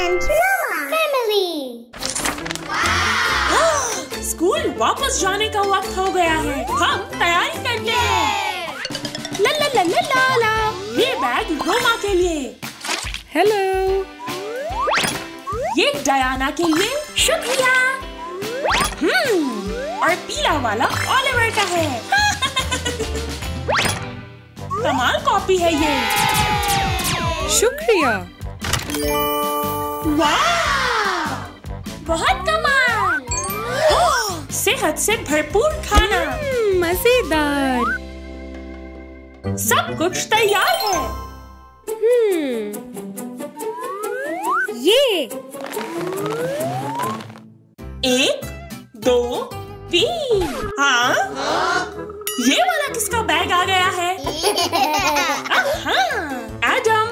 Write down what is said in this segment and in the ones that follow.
and family. School वापस जाने का वक्त हो गया है। हम तैयारी करते हैं। ला ला ला ला ला ला। ये बैग रोमा के लिए। हेलो। ये डायना के लिए। शुक्रिया। और पीला वाला ओलिवर का है। कमाल कॉपी है ये। शुक्रिया। वाह! बहुत कमाल। सेहत से भरपूर खाना। मजेदार। सब कुछ तैयार है। ये 1, 2, 3। हाँ? ये वाला किसका बैग आ गया है? एडम,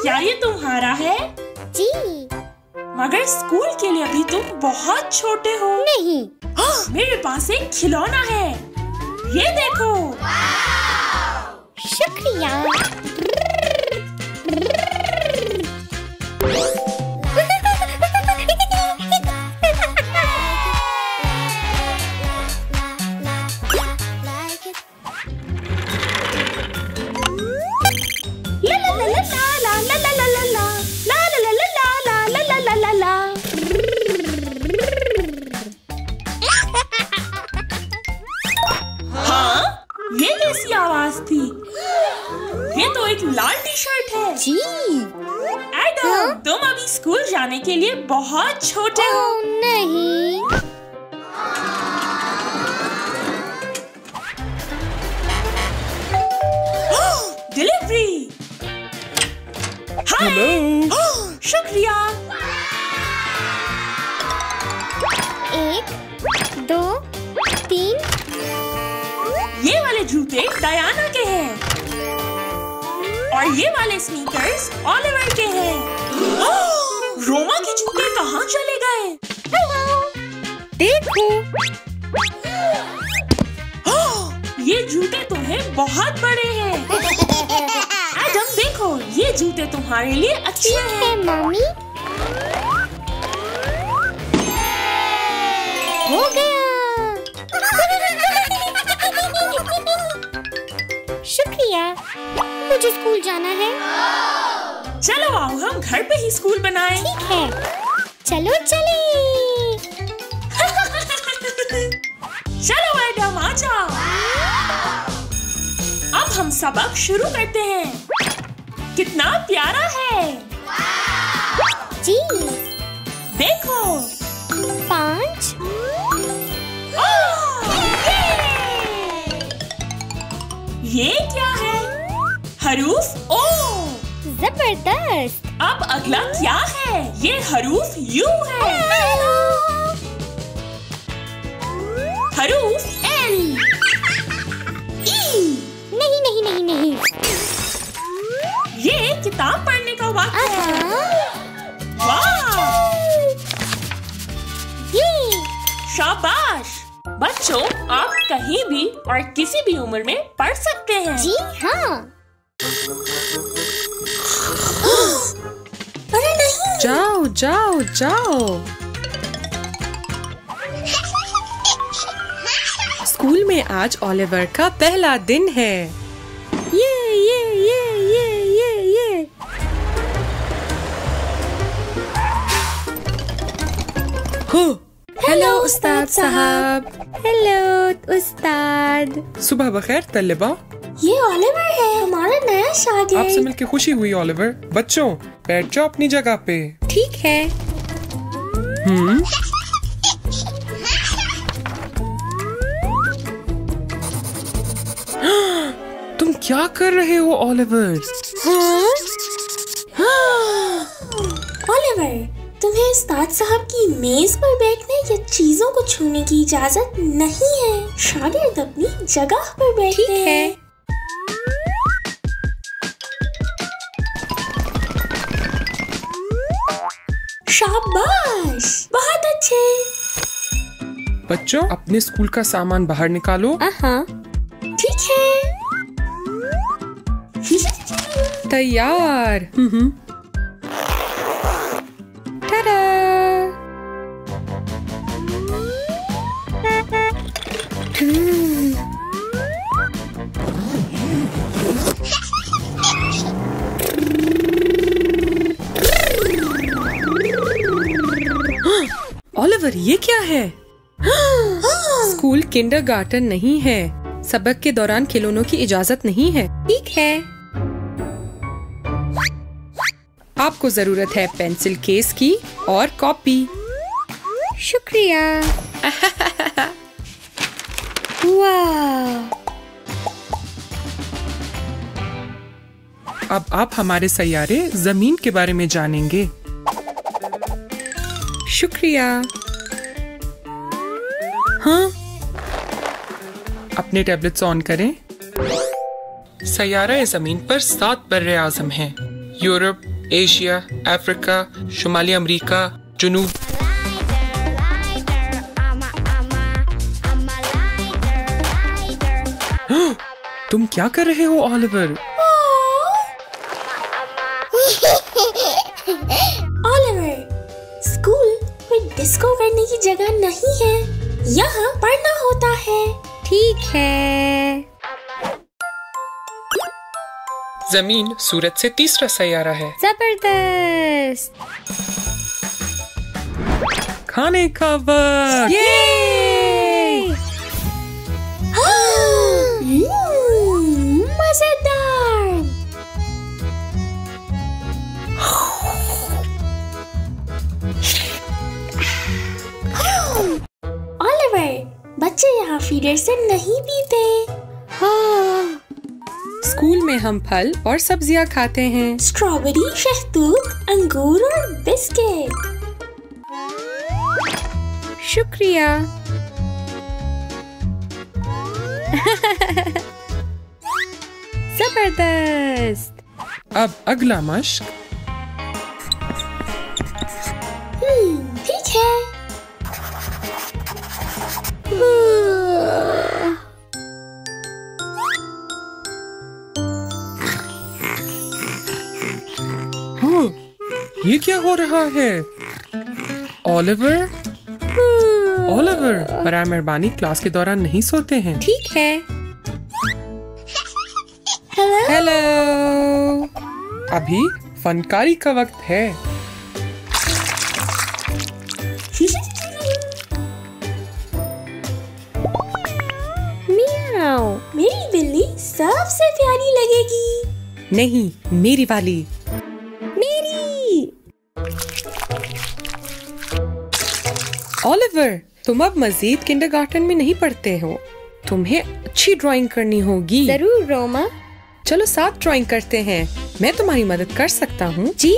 क्या ये तुम्हारा है? जी। मगर स्कूल के लिए अभी तुम बहुत छोटे हो। नहीं। मेरे पास एक खिलौना है। ये देखो। शुक्रिया। ये कैसी आवाज थी? ये तो एक लाल टी शर्ट है। जी। एडम, तुम अभी स्कूल जाने के लिए बहुत छोटे हो। नहीं। डिलीवरी। हेलो। शुक्रिया। 1, 2, 3। ये वाले जूते डायना के हैं और ये वाले स्नीकर्स ओलिवर के हैं। रोमा के जूते कहाँ चले गए? देखो। ये जूते तुम्हें बहुत बड़े हैं। एडम देखो, ये जूते तुम्हारे लिए अच्छे हैं। मम्मी। हो गया। शुक्रिया। मुझे स्कूल जाना है। चलो आओ हम घर पे ही स्कूल बनाएं। ठीक है, चलो चले। चलो एडम आ जाओ। अब हम सबक शुरू करते हैं। कितना प्यारा है। जी। देखो। 5। ये क्या है? हरूफ ओ। जबरदस्त। अब अगला क्या है? ये हरूफ यू है। हरूफ एल। ई। नहीं नहीं नहीं नहीं। ये किताब पढ़ने का वक्त है। वाह! ये। शाबाश! बच्चों, आप कहीं भी और किसी भी उम्र में पढ़ सकते हैं। जी हाँ। अरे नहीं। जाओ जाओ जाओ। स्कूल में आज ओलिवर का पहला दिन है। ये ये ये ये ये ये। हो। हेलो उस्ताद साहब। हेलो उस्ताद। सुबह बखैर तलबा। ये ओलिवर है, हमारा नया शागिर्द। आपसे मिलकर खुशी हुई ओलिवर। बच्चों, बैठ जाओ अपनी जगह पे। ठीक है। तुम क्या कर रहे हो ओलिवर? ओलिवर, तुम्हें उस्ताद साहब की मेज पर बैठने या चीजों को छूने की इजाजत नहीं है। शागिर्द अपनी जगह पर बैठते हैं। शाबाश, बहुत अच्छे। बच्चों, अपने स्कूल का सामान बाहर निकालो। ठीक है। तैयार। ओलिवर, ये क्या है? स्कूल किंडरगार्टन नहीं है। सबक के दौरान खिलौनों की इजाजत नहीं है। ठीक है। आपको जरूरत है पेंसिल केस की और कॉपी। शुक्रिया। वाह! अब आप हमारे सैयारे जमीन के बारे में जानेंगे। शुक्रिया। हाँ, अपने टैबलेट्स ऑन करें। सैयारा ज़मीन पर 7 बर्रे आज़म हैं। यूरोप, एशिया, अफ्रीका, शुमाली अमेरिका, जुनूब। तुम क्या कर रहे हो ओलिवर? ओलिवर, स्कूल में डिस्को करने की जगह नहीं है। यहाँ पढ़ना होता है। ठीक है। जमीन सूरज से तीसरा सैयारा है। जबरदस्त। खाने का वक्त। मजेदार। ओलिवर, बच्चे यहाँ फीडर से नहीं पीते। हाँ। स्कूल में हम फल और सब्जियाँ खाते हैं। स्ट्रॉबेरी, शहतूत, अंगूर और बिस्किट। शुक्रिया। जबरदस्त। अब अगला मश्क। ठीक है। हाँ, ये क्या हो रहा है? ओलिवर, ओलिवर, बराए मेहरबानी क्लास के दौरान नहीं सोते हैं। ठीक है। हेलो। हेलो। अभी फनकारी का वक्त है। मियाओ। मेरी बिल्ली सबसे प्यारी लगेगी। नहीं, मेरी वाली। मेरी। ओलिवर, तुम अब मजीद किंडरगार्टन में नहीं पढ़ते हो। तुम्हें अच्छी ड्राइंग करनी होगी। जरूर रोमा। चलो साथ ड्राइंग करते हैं। मैं तुम्हारी मदद कर सकता हूँ। जी।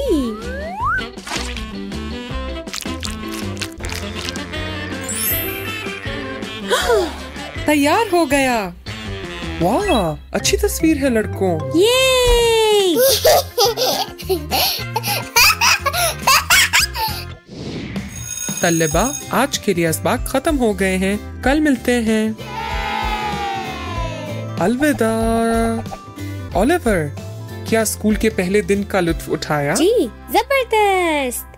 तैयार हो गया। वाह, अच्छी तस्वीर है लड़कों। ये। तल्लबा, आज के लिए असबाक खत्म हो गए हैं। कल मिलते हैं। अलविदा। ओलिवर, क्या स्कूल के पहले दिन का लुत्फ उठाया? जी, जबरदस्त।